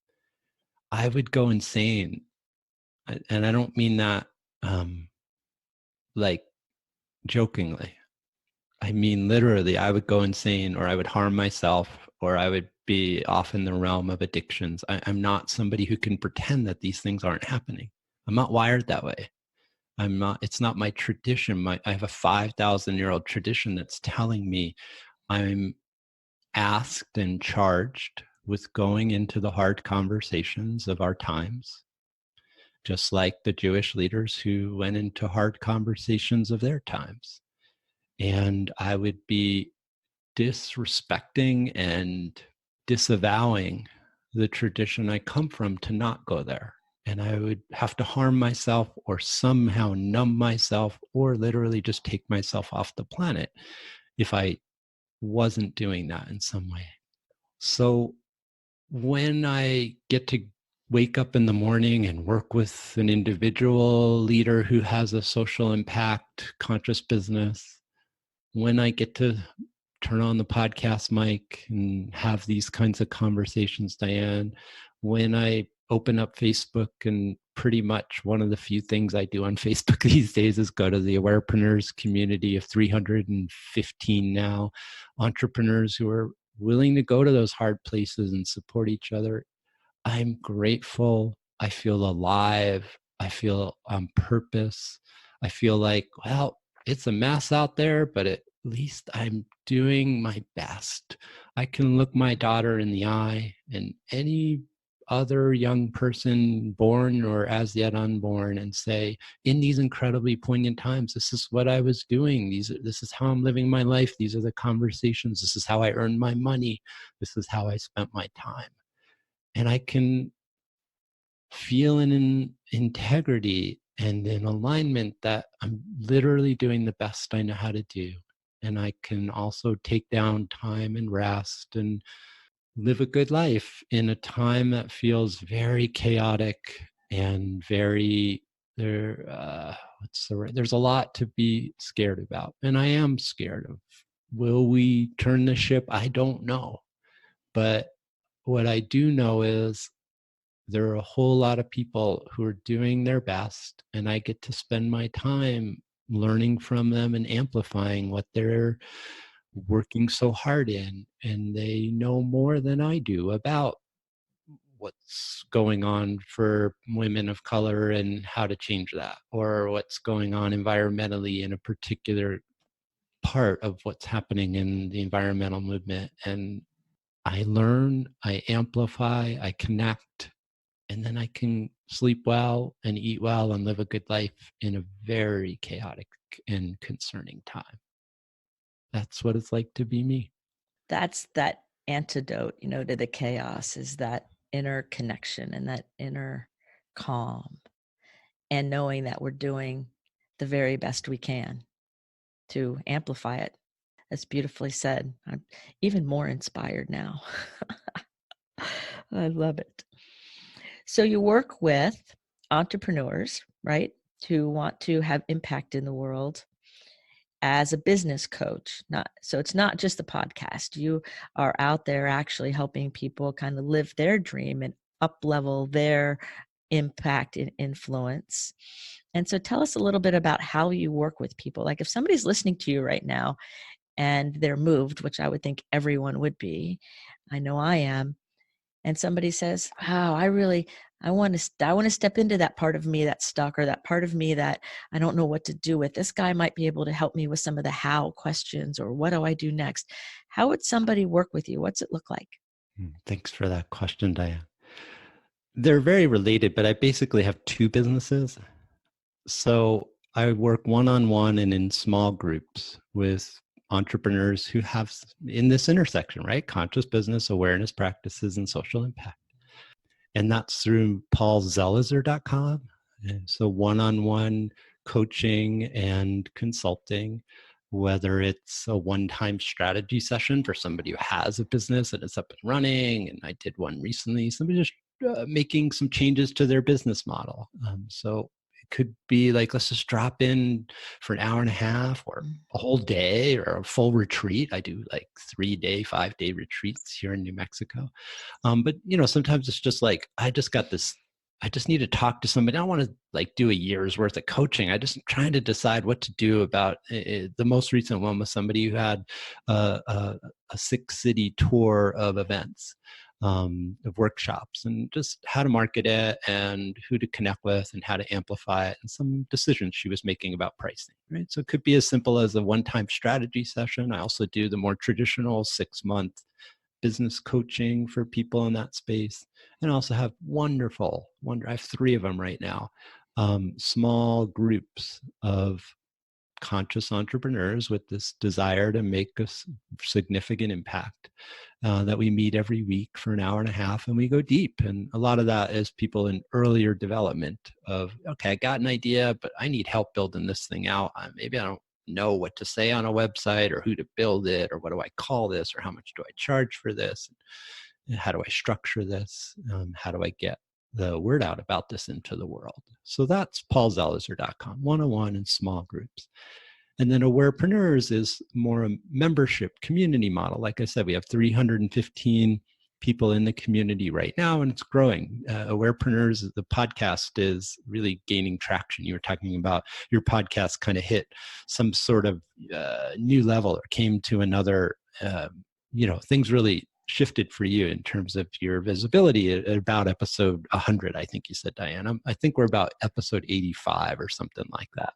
I would go insane, and I don't mean that like jokingly. I mean, literally, I would go insane, or I would harm myself, or I would be off in the realm of addictions. I'm not somebody who can pretend that these things aren't happening. I'm not wired that way. I'm not, it's not my tradition. I have a 5,000-year-old tradition that's telling me I'm asked and charged with going into the hard conversations of our times, just like the Jewish leaders who went into hard conversations of their times. And I would be disrespecting and disavowing the tradition I come from to not go there. And I would have to harm myself or somehow numb myself or literally just take myself off the planet if I wasn't doing that in some way. So when I get to wake up in the morning and work with an individual leader who has a social impact, conscious business, when I get to turn on the podcast mic and have these kinds of conversations, Dianne, when I open up Facebook, and pretty much one of the few things I do on Facebook these days is go to the Awarepreneurs community of 315 now entrepreneurs who are willing to go to those hard places and support each other. I'm grateful. I feel alive. I feel on purpose. I feel like, well, it's a mess out there, but at least I'm doing my best. I can look my daughter in the eye, and any other young person, born or as yet unborn, and say, in these incredibly poignant times, this is what I was doing. This is how I'm living my life. These are the conversations. This is how I earned my money. This is how I spent my time. And I can feel in integrity and in alignment that I'm literally doing the best I know how to do. And I can also take down time and rest and live a good life in a time that feels very chaotic and very there's a lot to be scared about. And I am scared of, will we turn the ship? I don't know. But what I do know is there are a whole lot of people who are doing their best, and I get to spend my time learning from them and amplifying what they're working so hard in. And they know more than I do about what's going on for women of color and how to change that, or what's going on environmentally in a particular part of what's happening in the environmental movement. And I learn, I amplify, I connect, and then I can sleep well and eat well and live a good life in a very chaotic and concerning time. That's what it's like to be me. That's that antidote, to the chaos, is that inner connection and that inner calm, and knowing that we're doing the very best we can to amplify it. That's beautifully said. I'm even more inspired now. I love it. So you work with entrepreneurs, right, who want to have impact in the world as a business coach. So it's not just the podcast. You are out there actually helping people kind of live their dream and up level their impact and influence. And so tell us a little bit about how you work with people. Like if somebody's listening to you right now and they're moved, which I would think everyone would be, I know I am, and somebody says, "Wow, I want to step into that part of me that's stuck, or that part of me that I don't know what to do with. This guy might be able to help me with some of the how questions, or what do I do next?" How would somebody work with you? What's it look like? Thanks for that question, Diane. They're very related, but I basically have two businesses. So I work one-on-one and in small groups with entrepreneurs who have in this intersection, right? Conscious business, awareness practices, and social impact. And that's through paulzelizer.com. And so one-on-one coaching and consulting, whether it's a one-time strategy session for somebody who has a business and it's up and running. And I did one recently, somebody just making some changes to their business model. So it could be like, let's just drop in for an hour and a half or a whole day or a full retreat. I do like 3-day, 5-day retreats here in New Mexico. But sometimes it's just like, I just need to talk to somebody. I don't want to like do a year's worth of coaching. I just trying to decide what to do about the most recent one was somebody who had a 6-city tour of events, of workshops, and just how to market it and who to connect with and how to amplify it, and some decisions she was making about pricing, right? So it could be as simple as a one-time strategy session. I also do the more traditional 6-month business coaching for people in that space. And I also have I have 3 of them right now, small groups of conscious entrepreneurs with this desire to make a significant impact, that we meet every week for an hour and a half, and we go deep. And a lot of that is people in earlier development of, okay, I got an idea, but I need help building this thing out. Maybe I don't know what to say on a website, or who to build it, or what do I call this, or how much do I charge for this, and how do I structure this, how do I get the word out about this into the world. So that's paulzelizer.com, one-on-one in small groups. And then Awarepreneurs is more a membership community model. Like I said, we have 315 people in the community right now, and it's growing. Awarepreneurs, the podcast, is really gaining traction. You were talking about your podcast kind of hit some sort of new level, or came to another, things really shifted for you in terms of your visibility at about episode 100, I think you said, Diane. I think we're about episode 85 or something like that.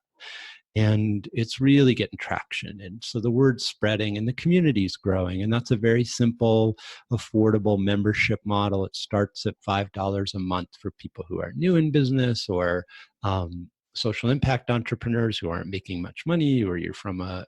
And it's really getting traction. And so the word's spreading and the community's growing. And that's a very simple, affordable membership model. It starts at $5 a month for people who are new in business, or social impact entrepreneurs who aren't making much money, or you're from a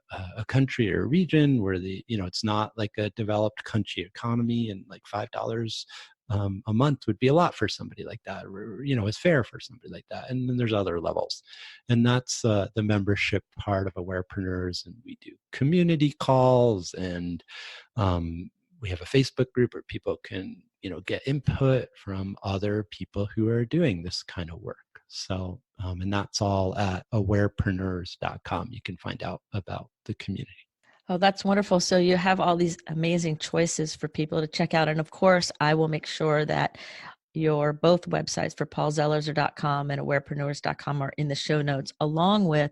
country or a region where it's not like a developed country economy, and like $5 a month would be a lot for somebody like that, or is fair for somebody like that. And then there's other levels, and that's the membership part of Awarepreneurs. And we do community calls, and we have a Facebook group where people can get input from other people who are doing this kind of work. So and that's all at awarepreneurs.com. You can find out about the community. Oh, that's wonderful. So you have all these amazing choices for people to check out. And of course, I will make sure that your both websites, for paulzelizer.com and awarepreneurs.com, are in the show notes, along with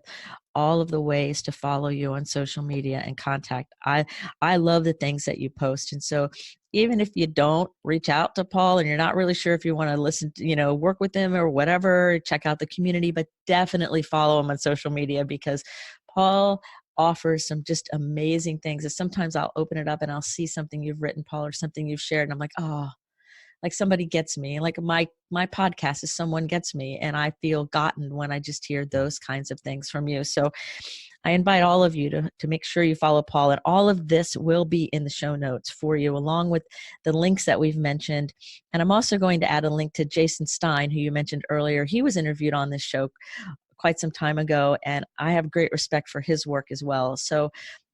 all of the ways to follow you on social media and contact. I love the things that you post. And so even if you don't reach out to Paul and you're not really sure if you want to listen to, work with him or whatever, check out the community, but definitely follow him on social media, because Paul offers some just amazing things. And sometimes I'll open it up and I'll see something you've written, Paul, or something you've shared, and I'm like, oh, like somebody gets me. Like my podcast is someone gets me, and I feel gotten when I just hear those kinds of things from you. So I invite all of you to make sure you follow Paul, and all of this will be in the show notes for you, along with the links that we've mentioned. And I'm also going to add a link to Jason Stein, who you mentioned earlier. He was interviewed on this show quite some time ago, and I have great respect for his work as well. So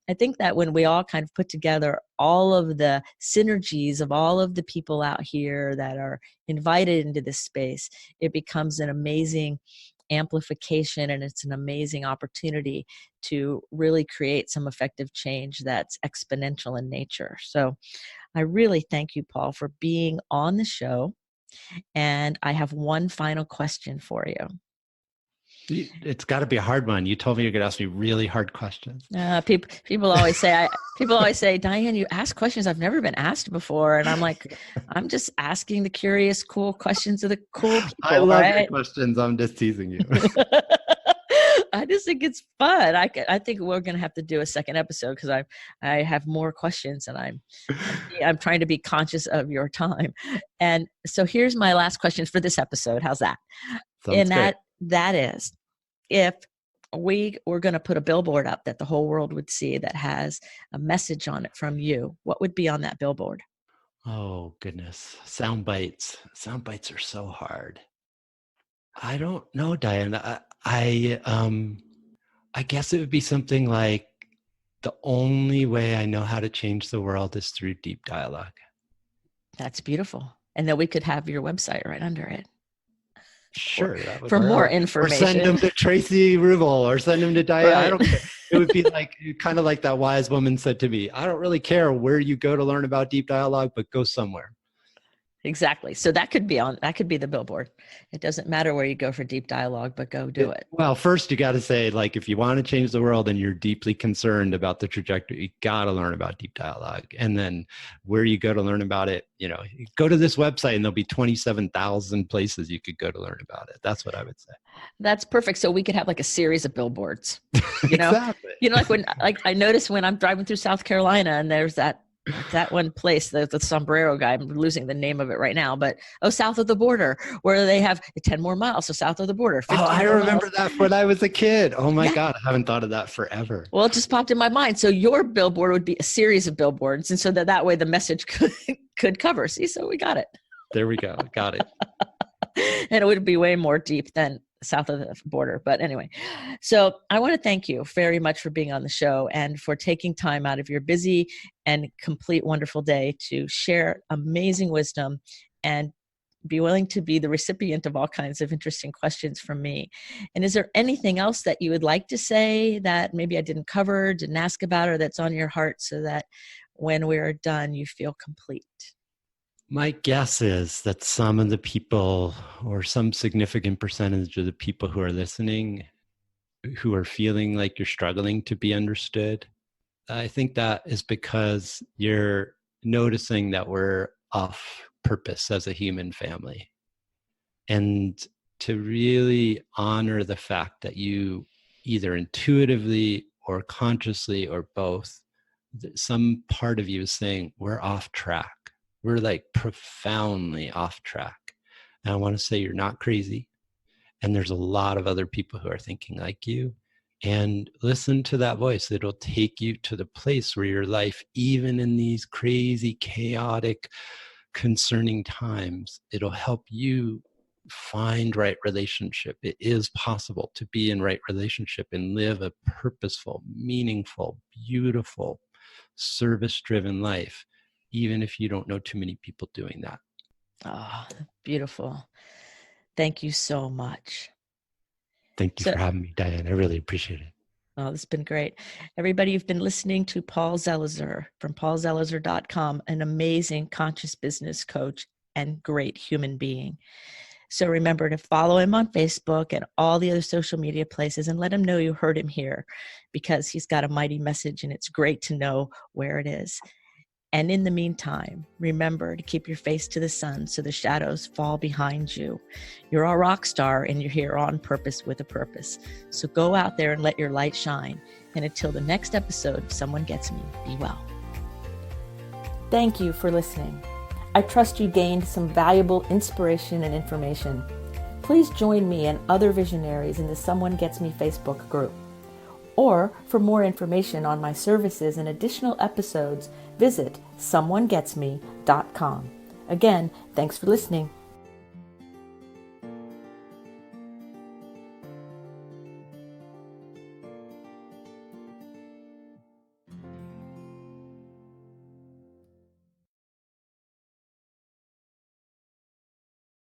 I think that when we all kind of put together all of the synergies of all of the people out here that are invited into this space, it becomes an amazing amplification, and it's an amazing opportunity to really create some effective change that's exponential in nature. So I really thank you, Paul, for being on the show. And I have one final question for you. It's got to be a hard one. You told me you're going to ask me really hard questions. People always say, Dianne, you ask questions I've never been asked before. And I'm like, I'm just asking the curious, cool questions of the cool people. I love your questions. I'm just teasing you. I just think it's fun. I think we're going to have to do a second episode because I have more questions and I'm trying to be conscious of your time. And so here's my last question for this episode. How's that? Sounds great. That is, if we were going to put a billboard up that the whole world would see that has a message on it from you, what would be on that billboard? Oh, goodness. Sound bites. Sound bites are so hard. I don't know, Diane. I guess it would be something like, the only way I know how to change the world is through deep dialogue. That's beautiful. And then we could have your website right under it. Sure. For more information. Or send them to Tracy Rubel or send them to Diane. Right. I don't care. It would be like, kind of like that wise woman said to me, I don't really care where you go to learn about deep dialogue, but go somewhere. Exactly. So that could be the billboard. It doesn't matter where you go for deep dialogue, but go do it. Well, first you got to say, like, if you want to change the world and you're deeply concerned about the trajectory, you got to learn about deep dialogue. And then where you go to learn about it, you go to this website and there'll be 27,000 places you could go to learn about it. That's what I would say. That's perfect. So we could have like a series of billboards, Exactly. Like I noticed when I'm driving through South Carolina and there's that one place, the sombrero guy, I'm losing the name of it right now, but south of the border, where they have 10 more miles. So south of the border. I remember that when I was a kid. Oh my God. I haven't thought of that forever. Well, it just popped in my mind. So your billboard would be a series of billboards. And so that way the message could cover. See, so we got it. There we go. Got it. And it would be way more deep than south of the border. But anyway, so I want to thank you very much for being on the show and for taking time out of your busy and complete wonderful day to share amazing wisdom and be willing to be the recipient of all kinds of interesting questions from me. And is there anything else that you would like to say that maybe I didn't cover, didn't ask about, or that's on your heart so that when we're done, you feel complete? My guess is that some of the people, or some significant percentage of the people who are listening, who are feeling like you're struggling to be understood, I think that is because you're noticing that we're off purpose as a human family. And to really honor the fact that you either intuitively or consciously or both, some part of you is saying, we're off track. We're like profoundly off track. And I want to say you're not crazy. And there's a lot of other people who are thinking like you. And listen to that voice. It'll take you to the place where your life, even in these crazy, chaotic, concerning times, it'll help you find right relationship. It is possible to be in right relationship and live a purposeful, meaningful, beautiful, service-driven life, even if you don't know too many people doing that. Oh, beautiful. Thank you so much. Thank you for having me, Diane. I really appreciate it. Oh, this has been great. Everybody, you've been listening to Paul Zelizer from paulzelizer.com, an amazing conscious business coach and great human being. So remember to follow him on Facebook and all the other social media places and let him know you heard him here, because he's got a mighty message and it's great to know where it is. And in the meantime, remember to keep your face to the sun so the shadows fall behind you. You're a rock star and you're here on purpose with a purpose. So go out there and let your light shine. And until the next episode of Someone Gets Me, be well. Thank you for listening. I trust you gained some valuable inspiration and information. Please join me and other visionaries in the Someone Gets Me Facebook group. Or for more information on my services and additional episodes, visit someonegetsme.com. Again, thanks for listening.